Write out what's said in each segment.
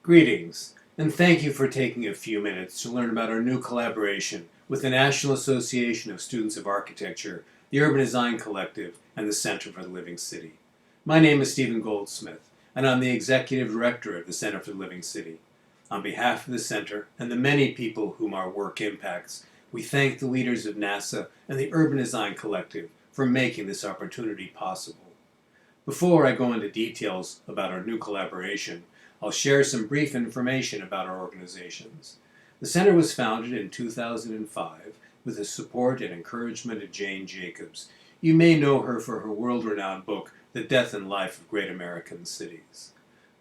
Greetings, and thank you for taking a few minutes to learn about our new collaboration with the National Association of Students of Architecture, the Urban Design Collective, and the Center for the Living City. My name is Stephen Goldsmith, and I'm the Executive Director of the Center for the Living City. On behalf of the Center and the many people whom our work impacts, we thank the leaders of NASA and the Urban Design Collective for making this opportunity possible. Before I go into details about our new collaboration, I'll share some brief information about our organizations. The Center was founded in 2005 with the support and encouragement of Jane Jacobs. You may know her for her world-renowned book, The Death and Life of Great American Cities.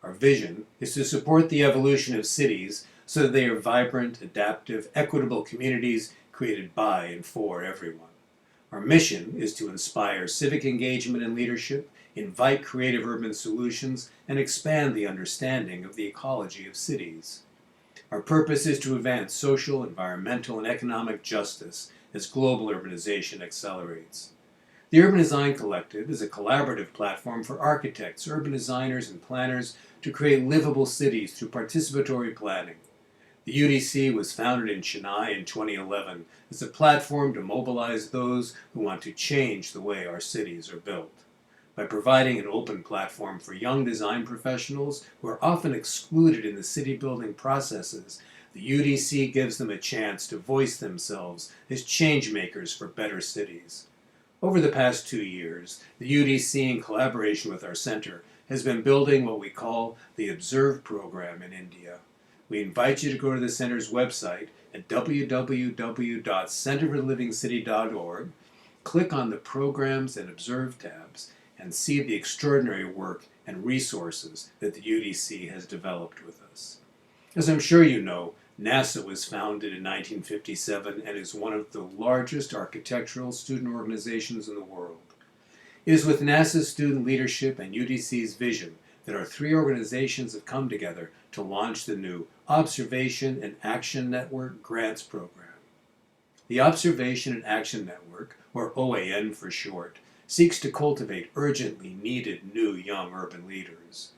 Our vision is to support the evolution of cities so that they are vibrant, adaptive, equitable communities created by and for everyone. Our mission is to inspire civic engagement and leadership, invite creative urban solutions, and expand the understanding of the ecology of cities. Our purpose is to advance social, environmental, and economic justice as global urbanization accelerates. The Urban Design Collective is a collaborative platform for architects, urban designers, and planners to create livable cities through participatory planning. The UDC was founded in Chennai in 2011 as a platform to mobilize those who want to change the way our cities are built. By providing an open platform for young design professionals who are often excluded in the city-building processes, the UDC gives them a chance to voice themselves as change-makers for better cities. Over the past 2 years, the UDC, in collaboration with our center, has been building what we call the Observe program in India. We invite you to go to the center's website at www.centerforthelivingcity.org, click on the Programs and Observe tabs, and see the extraordinary work and resources that the UDC has developed with us. As I'm sure you know, NASA was founded in 1957 and is one of the largest architectural student organizations in the world. It is with NASA's student leadership and UDC's vision that our three organizations have come together to launch the new Observation and Action Network Grants Program. The Observation and Action Network, or OAN for short, seeks to cultivate urgently needed new young urban leaders.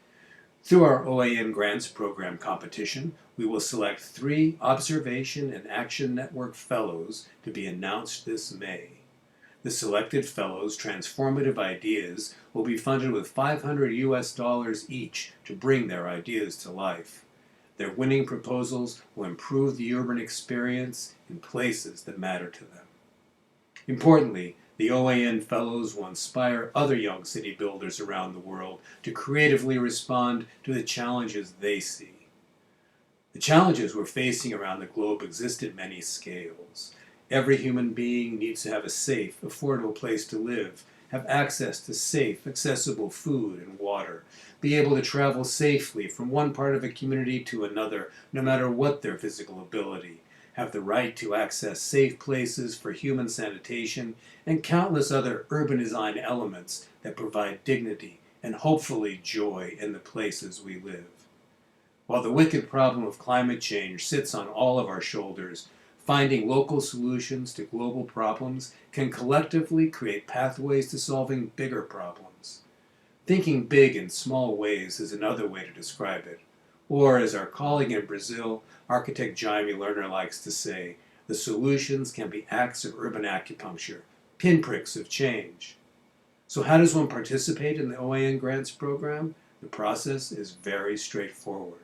Through our OAN Grants Program competition, we will select 3 Observation and Action Network Fellows to be announced this May. The selected fellows' transformative ideas will be funded with $500 each to bring their ideas to life. Their winning proposals will improve the urban experience in places that matter to them. Importantly, the OAN Fellows will inspire other young city builders around the world to creatively respond to the challenges they see. The challenges we're facing around the globe exist at many scales. Every human being needs to have a safe, affordable place to live, have access to safe, accessible food and water, be able to travel safely from one part of a community to another, no matter what their physical ability, have the right to access safe places for human sanitation, and countless other urban design elements that provide dignity and hopefully joy in the places we live. While the wicked problem of climate change sits on all of our shoulders, finding local solutions to global problems can collectively create pathways to solving bigger problems. Thinking big in small ways is another way to describe it. Or, as our colleague in Brazil, architect Jaime Lerner, likes to say, the solutions can be acts of urban acupuncture, pinpricks of change. So how does one participate in the OAN Grants Program? The process is very straightforward.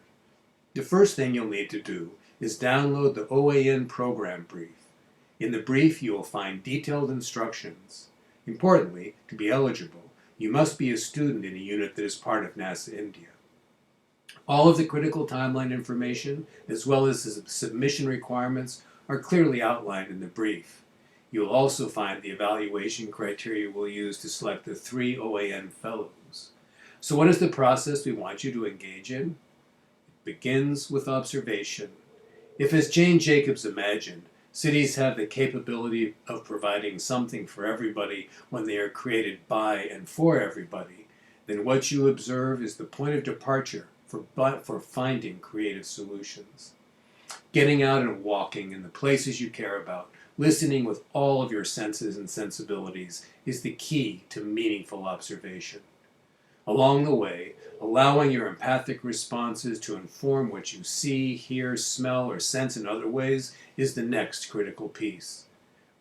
The first thing you'll need to do is download the OAN Program Brief. In the brief, you will find detailed instructions. Importantly, to be eligible, you must be a student in a unit that is part of NASA India. All of the critical timeline information, as well as the submission requirements, are clearly outlined in the brief. You'll also find the evaluation criteria we'll use to select the 3 OAN Fellows. So what is the process we want you to engage in? It begins with observation. If, as Jane Jacobs imagined, cities have the capability of providing something for everybody when they are created by and for everybody, then what you observe is the point of departure for finding creative solutions. Getting out and walking in the places you care about, listening with all of your senses and sensibilities, is the key to meaningful observation. Along the way, allowing your empathic responses to inform what you see, hear, smell, or sense in other ways is the next critical piece.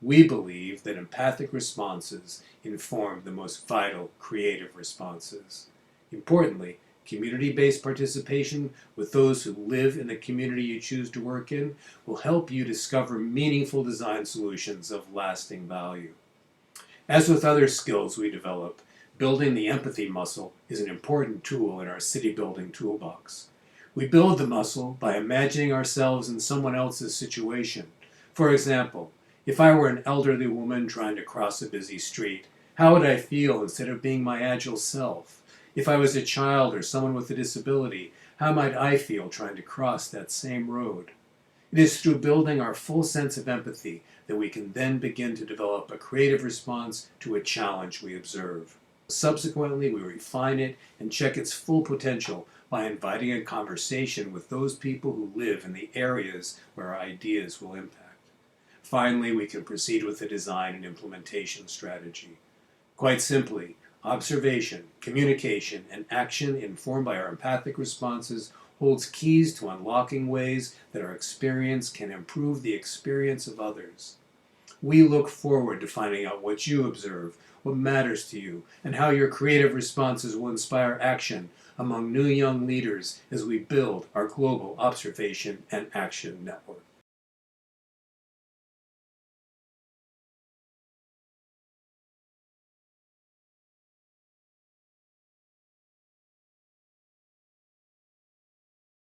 We believe that empathic responses inform the most vital creative responses. Importantly, community-based participation with those who live in the community you choose to work in will help you discover meaningful design solutions of lasting value. As with other skills we develop, building the empathy muscle is an important tool in our city building toolbox. We build the muscle by imagining ourselves in someone else's situation. For example, if I were an elderly woman trying to cross a busy street, how would I feel instead of being my agile self? If I was a child or someone with a disability, how might I feel trying to cross that same road? It is through building our full sense of empathy that we can then begin to develop a creative response to a challenge we observe. Subsequently, we refine it and check its full potential by inviting a conversation with those people who live in the areas where our ideas will impact. Finally, we can proceed with the design and implementation strategy. Quite simply, observation, communication, and action informed by our empathic responses holds keys to unlocking ways that our experience can improve the experience of others. We look forward to finding out what you observe, what matters to you, and how your creative responses will inspire action among new young leaders as we build our global observation and action network.